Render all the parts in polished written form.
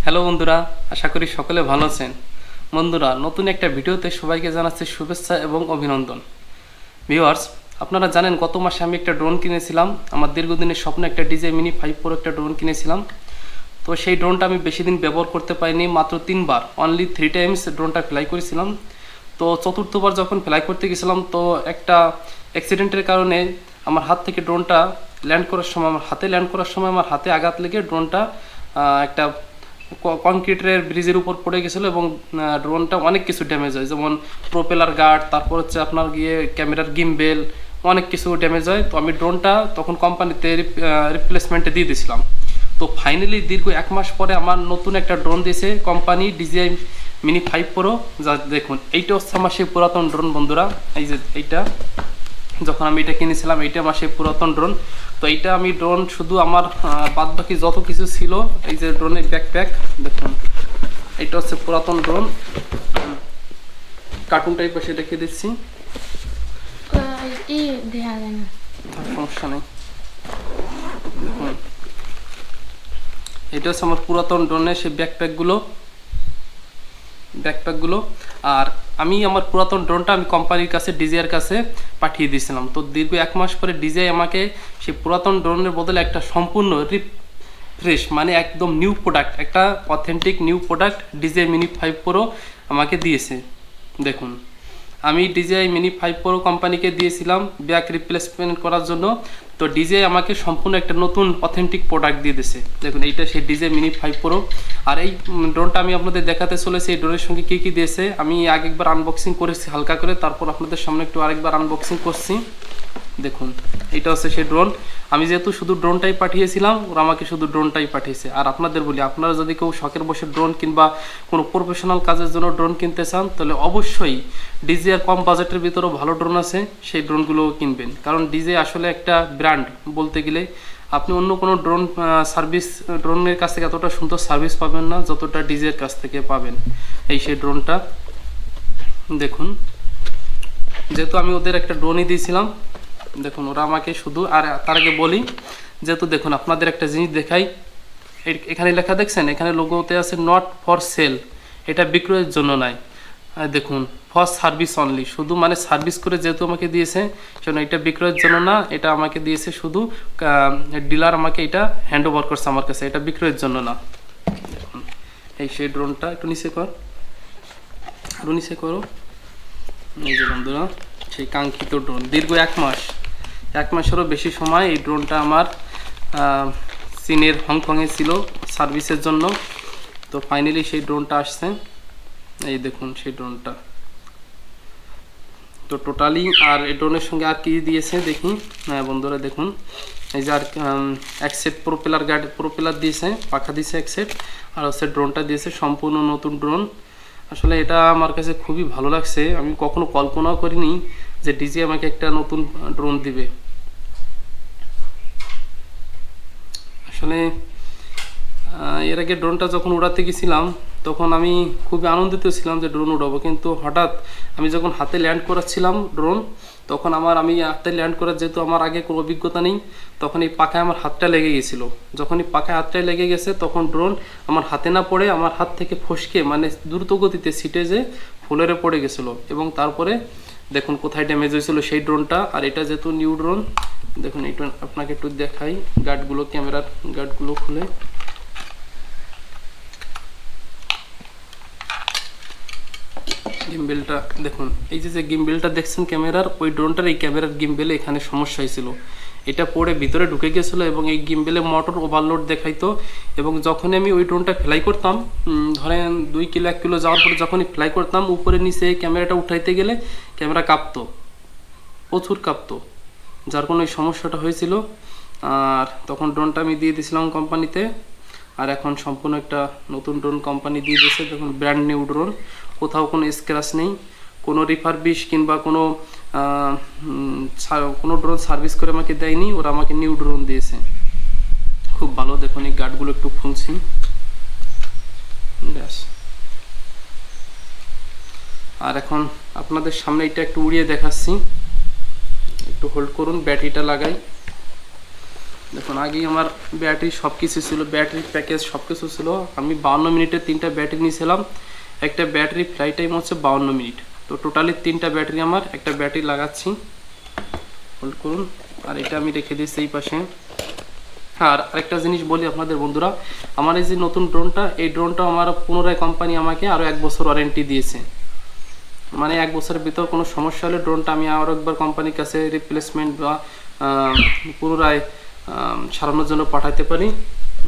Hello বন্ধুরা, আশা করি সকলে ভালো আছেন। বন্ধুরা, নতুন একটা ভিডিওতে সবাইকে জানাচ্ছি শুভেচ্ছা এবং অভিনন্দন। ভিউয়ার্স, আপনারা জানেন গত মাসে আমি একটা ড্রোন কিনেছিলাম। আমার দীর্ঘদিনের স্বপ্ন একটা ডিজে মিনি 5 প্রো একটা ড্রোন কিনেছিলাম। তো সেই ড্রোনটা আমি বেশি দিন ব্যবহার করতে পারিনি, মাত্র 3বার, অনলি 3 টাইমস ড্রোনটা ফ্লাই করেছিলাম। তো চতুর্থবার যখন ফ্লাই করতে গেছিলাম, তো একটা অ্যাক্সিডেন্টের কারণে আমার হাত থেকে ড্রোনটা ল্যান্ড করার সময় আমার হাতে আঘাত লেগে ড্রোনটা একটা কংক্রিটের ব্রিজের উপর পড়ে গেছিলো এবং ড্রোনটা অনেক কিছু ড্যামেজ হয়, যেমন প্রোপেলার গার্ড, তারপর হচ্ছে আপনার গিয়ে ক্যামেরার গিম্বেল, অনেক কিছু ড্যামেজ হয়। তো আমি ড্রোনটা তখন কোম্পানিতে রিপ্লেসমেন্টে দিয়ে দিয়েছিলাম। তো ফাইনালি দীর্ঘ 1 মাস পরে আমার নতুন একটা ড্রোন দিয়েছে কোম্পানি, ডিজিআই মিনি 5 প্রো। যা দেখুন, এইটা হচ্ছে আমার সেই পুরাতন ড্রোন বন্ধুরা। এই যে এইটা, যখন আমি এটা কিনেছিলাম, এইটা আমার সেই পুরাতন ড্রোন। তো এইটা আমি ড্রোন শুধু আমার বাদ বাকি যত কিছু ছিল, এই যে ড্রোনের ব্যাকপ্যাক দেখুন, এইটা হচ্ছে পুরাতন ড্রোন। কার্টুন টাইপ বসে দেখে দিচ্ছি, সমস্যা নেই। দেখুন, এটা হচ্ছে আমার পুরাতন ড্রোনের সেই ব্যাকপ্যাকগুলো। আর আমি আমার পুরাতন ড্রোনটা আমি কোম্পানির কাছে, ডিজিআইয়ের কাছে পাঠিয়ে দিয়েছিলাম। তো দীর্ঘ 1 মাস পরে ডিজিআই আমাকে সেই পুরাতন ড্রোনের বদলে একটা সম্পূর্ণ রিফ্রেশ, মানে একদম নিউ প্রোডাক্ট, একটা authentic new product DJI mini 5 pro আমাকে দিয়েছে। দেখুন, আমি ডিজিআই মিনি 5 প্রো কোম্পানিকে দিয়েছিলাম ব্যাক রিপ্লেসমেন্ট করার জন্য। তো ডিজিআই আমাকে সম্পূর্ণ একটা নতুন অথেন্টিক প্রোডাক্ট দিয়ে দিয়েছে। দেখুন, এইটা সেই ডিজিআই মিনি 5 প্রো। আর এই ড্রোনটা আমি আপনাদের দেখাতে চলেছি, এই ড্রোনের সঙ্গে কী কী দিয়েছে। আমি আগে একবার আনবক্সিং করেছি হালকা করে, তারপর আপনাদের সামনে একটু আরেকবার আনবক্সিং করছি। দেখুন, এটা হচ্ছে সেই ড্রোন। আমি যেহেতু শুধু ড্রোনটাই পাঠিয়েছিলাম, ওরা আমাকে শুধু ড্রোনটাই পাঠিয়েছে। আর আপনাদের বলি, আপনারা যদি কেউ শখের বসে ড্রোন কিংবা কোনো প্রফেশনাল কাজের জন্য ড্রোন কিনতে চান, তাহলে অবশ্যই ডিজিআর কম বাজেটের ভিতরেও ভালো ড্রোন আছে, সেই ড্রোনগুলো কিনবেন। কারণ ডিজে আসলে একটা ব্র্যান্ড বলতে গেলে। আপনি অন্য কোনো ড্রোনের কাছ থেকে এতটা সুন্দর সার্ভিস পাবেন না যতটা ডিজের কাছ থেকে পাবেন। এই সেই ড্রোনটা দেখুন, যেহেতু আমি ওদের একটা ড্রোনই দিয়েছিলাম, দেখুন ওরা আমাকে শুধু, আর তার আগে বলি, যেহেতু দেখুন আপনাদের একটা জিনিস দেখাই, এখানে লেখা দেখছেন, এখানে লোগোতে আছে নট ফর সেল, এটা বিক্রয়ের জন্য নয়। দেখুন, ফর সার্ভিস অনলি, শুধু মানে সার্ভিস করে যেহেতু আমাকে দিয়েছে, সেজন্য এটা বিক্রয়ের জন্য না, এটা আমাকে দিয়েছে শুধু ডিলার আমাকে এটা হ্যান্ড ওভার করছে আমার কাছে, এটা বিক্রয়ের জন্য না। দেখুন, এই সেই ড্রোনটা, একটু নিচে করো। এই যে বন্ধুরা, সেই কাঙ্ক্ষিত ড্রোন। দীর্ঘ 1 মাসেরও বেশি সময় এই ড্রোনটা আমার চীনের হংকংয়ে ছিল সার্ভিসের জন্য। তো ফাইনালি সেই ড্রোনটা আসছে। এই দেখুন সেই ড্রোনটা। তো টোটালি, আর এই ড্রোনের সঙ্গে আর কি দিয়েছে দেখি। হ্যাঁ বন্ধুরা, দেখুন, এই যে আর এক সেট প্রোপেলার দিয়েছে, পাখা দিয়েছে এক সেট, আর হচ্ছে ড্রোনটা দিয়েছে সম্পূর্ণ নতুন ড্রোন। আসলে এটা আমার কাছে খুবই ভালো লাগছে। আমি কখনো কল্পনাও করিনি যে ডিজি আমাকে একটা নতুন ড্রোন দিবে। আসলে এর আগে ড্রোনটা যখন উড়াতে গেছিলাম, তখন আমি খুবই আনন্দিত ছিলাম যে ড্রোন উড়াবো, কিন্তু হঠাৎ আমি যখন হাতে ল্যান্ড করাচ্ছিলাম ড্রোন, তখন আমি হাতে ল্যান্ড করার, যেহেতু আমার আগে কোনো অভিজ্ঞতা নেই, তখন এই পাখায় আমার হাতটা লেগে গেছিলো। যখন এই পাখায় হাতটা লেগে গেছে, তখন ড্রোন আমার হাতে না পড়ে আমার হাত থেকে ফসকে, মানে দ্রুত গতিতে ছিটে যে ফ্লোরে পড়ে গেছিলো। এবং তারপরে দেখুন কোথায় ড্যামেজ হয়েছিল সেই ড্রোনটা। আর এটা যেহেতু নিউ ড্রোন, দেখুন এটা আপনাকে একটু দেখাই, গার্ডগুলো, ক্যামেরার গার্ডগুলো খুলে। গিম্বেলটা দেখুন, এই যে গিম্বেলটা দেখছেন ক্যামেরার, ওই ড্রোনটার এই ক্যামেরার গিম্বেলে এখানে সমস্যা হয়েছিল, এটা পড়ে ভিতরে ঢুকে গেছিলো এবং এই গিম্বেলে মোটর ওভারলোড দেখাইতো। এবং যখনই আমি ওই ড্রোনটা ফ্লাই করতাম, ধরেন 2 কিলো 1 কিলো যাওয়ার পরে যখনই ফ্লাই করতাম, উপরে নিচে ক্যামেরাটা উঠাইতে গেলে ক্যামেরা কাঁপতো, প্রচুর কাঁপতো, যার কোনো এই সমস্যাটা হয়েছিল। আর তখন ড্রোনটা আমি দিয়ে দিয়েছিলাম কোম্পানিতে। আর এখন সম্পূর্ণ একটা নতুন ড্রোন কোম্পানি দিয়ে দিয়েছে। দেখুন, ব্র্যান্ড নিউ ড্রোন, কোথাও কোনো স্ক্র্যাচ নেই, কোনো রিফারবিশ কিংবা কোনো ড্রোন সার্ভিস করে আমাকে দেয়নি, ওরা আমাকে নিউ ড্রোন দিয়েছে। খুব ভালো। দেখুন, এই গার্ডগুলো একটু খুলছি, ব্যাস। আর এখন আপনাদের সামনে এটা একটু উড়িয়ে দেখাচ্ছি, একটু হোল্ড করুন, ব্যাটারিটা লাগাই। দেখুন আগেই আমার ব্যাটারি সব কিছু ছিল, ব্যাটারি প্যাকেজ সব কিছু ছিল। আমি 52 মিনিটে 3টা ব্যাটারি নিয়েছিলাম, একটা ব্যাটারি ফ্লাই টাইম হচ্ছে 52 মিনিট। তো টোটালি 3টা ব্যাটারি, আমার একটা ব্যাটারি লাগাচ্ছি, হোল্ড করুন। আর এটা আমি রেখে দিচ্ছি এই পাশে। আর আরেকটা জিনিস বলি আপনাদের বন্ধুরা, আমার এই যে নতুন ড্রোনটা, এই ড্রোনটা আমার পুনরায় কোম্পানি আমাকে আরও 1 বছর ওয়ারেন্টি দিয়েছে। মানে 1 বছরের ভিতর কোনো সমস্যা হলে ড্রোনটা আমি আরও একবার কোম্পানির কাছে রিপ্লেসমেন্ট বা পুনরায় সারানোর জন্য পাঠাতে পারি।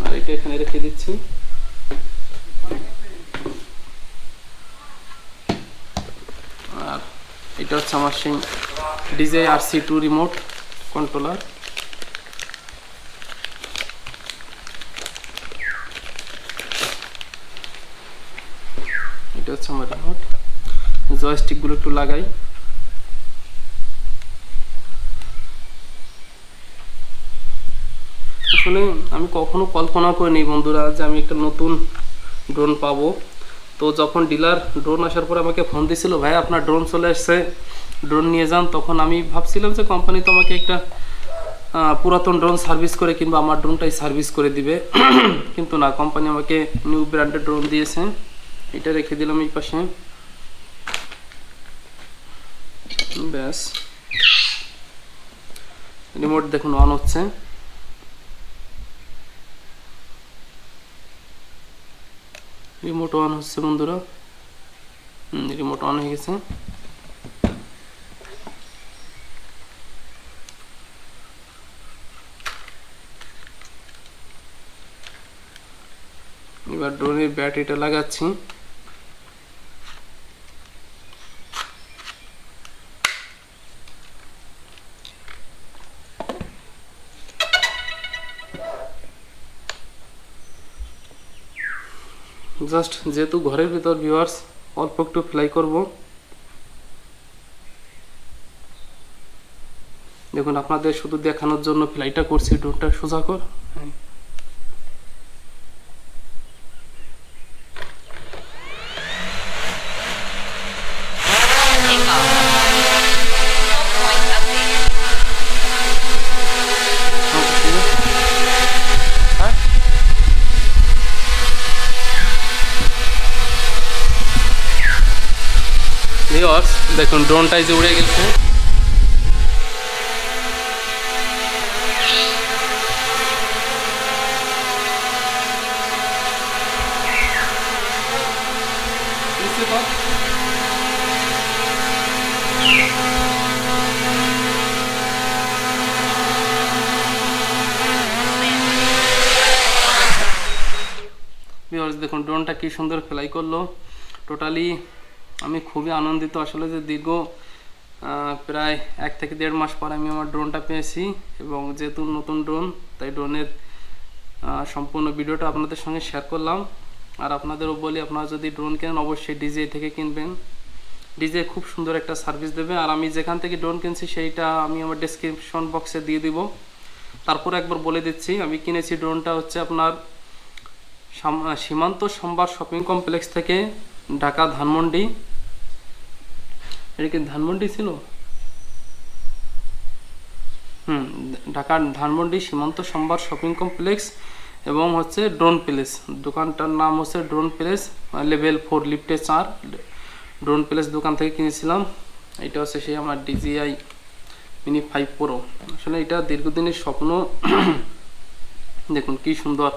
আর এটা এখানে রেখে দিচ্ছি। আর এটা হচ্ছে আমার সেই DJI RC2 রিমোট কন্ট্রোলার। এটা হচ্ছে আমার রিমোট। জয়স্টিকগুলো একটু লাগাই। আসলে আমি কখনো কল্পনা করিনি বন্ধুরা যে আমি একটা নতুন ড্রোন পাবো। তো যখন ডিলার ড্রোন আসার পর আমাকে ফোন দিয়েছিল, ভাই আপনার ড্রোন চলে আসছে, ড্রোন নিয়ে যান, তখন আমি ভাবছিলাম যে কোম্পানি তো আমাকে একটা পুরাতন ড্রোন সার্ভিস করে কিংবা আমার ড্রোনটাই সার্ভিস করে দিবে, কিন্তু না, কোম্পানি আমাকে নিউ ব্র্যান্ডের ড্রোন দিয়েছে। এটা রেখে দিলাম এই পাশে। ব্যাস, রিমোট দেখুন অন হচ্ছে। রিমোট অন হচ্ছে বন্ধুরা, রিমোট অন হয়ে গেছে। এবার ড্রোনের ব্যাটারিটা লাগাচ্ছি। জাস্ট যেহেতু ঘরের ভিতর ভিউয়ার্স, অল্প একটু ফ্লাই করব। দেখুন আপনাদের শুধু দেখানোর জন্য ফ্লাইটা করছি। ড্রোনটা সোজা কর। ভিউয়ার্স দেখুন ড্রোনটাই যে উড়ে গেছে। ভিউয়ার্স দেখুন ড্রোনটা কি সুন্দর ফ্লাই করলো। টোটালি আমি খুবই আনন্দিত আসলে যে দীর্ঘ প্রায় 1 থেকে 1.5 মাস পর আমি আমার ড্রোনটা পেয়েছি। এবং যেহেতু নতুন ড্রোন, তাই ড্রোনের সম্পূর্ণ ভিডিওটা আপনাদের সঙ্গে শেয়ার করলাম। আর আপনাদেরও বলি, আপনারা যদি ড্রোন কেনেন অবশ্যই DJI থেকে কিনবেন। DJI খুব সুন্দর একটা সার্ভিস দেবে। আর আমি যেখান থেকে ড্রোন কিনছি সেইটা আমি আমার ডেসক্রিপশন বক্সে দিয়ে দিব। তারপর একবার বলে দিচ্ছি, আমি কিনেছি ড্রোনটা হচ্ছে আপনার সীমান্ত সম্ভার শপিং কমপ্লেক্স থেকে, ঢাকা ধানমন্ডি। এটা কি ধানমন্ডি ছিল? ঢাকার ধানমন্ডি সীমান্ত সম্ভার শপিং কমপ্লেক্স এবং হচ্ছে ড্রোন প্লেস। দোকানটার নাম হচ্ছে ড্রোন প্লেস, লেভেল 4 লিফটে 4, ড্রোন প্লেস দোকান থেকে কিনেছিলাম। এটা হচ্ছে সেই আমার DJI মিনি 5 Pro। আসলে এটা দীর্ঘদিনের স্বপ্ন। দেখুন কি সুন্দর।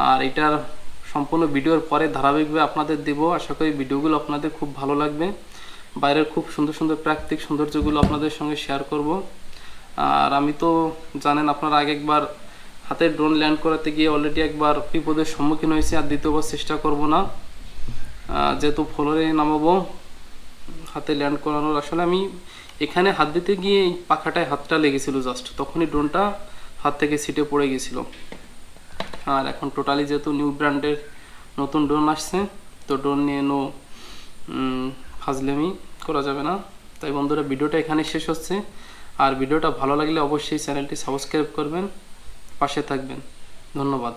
আর এটার সম্পূর্ণ ভিডিওর পরে ধারাবাহিকভাবে আপনাদের দেব। আশা করি ভিডিওগুলো আপনাদের খুব ভালো লাগবে। বাইরের খুব সুন্দর সুন্দর প্রাকৃতিক সৌন্দর্যগুলো আপনাদের সঙ্গে শেয়ার করব। আর আমি তো জানেন আপনারা আগে একবার হাতে ড্রোন ল্যান্ড করাতে গিয়ে অলরেডি একবার বিপদের সম্মুখীন হয়েছি, আর দ্বিতীয়বার চেষ্টা করব না। যেহেতু ফ্লোরে নামাবো, হাতে ল্যান্ড করানোর, আসলে আমি এখানে হাত দিতে গিয়ে এই পাখাটায় হাতটা লেগেছিল জাস্ট, তখনই ড্রোনটা হাত থেকে ছিটে পড়ে গেছিল। আর এখন টোটালি যেহেতু নিউ ব্র্যান্ডের নতুন ড্রোন আসছে, তো ড্রোন নিয়ে ফাজলামি করা যাবে না। তাই বন্ধুরা ভিডিওটা এখানে শেষ হচ্ছে। আর ভিডিওটা ভালো লাগলে অবশ্যই চ্যানেলটি সাবস্ক্রাইব করবেন, পাশে থাকবেন। ধন্যবাদ।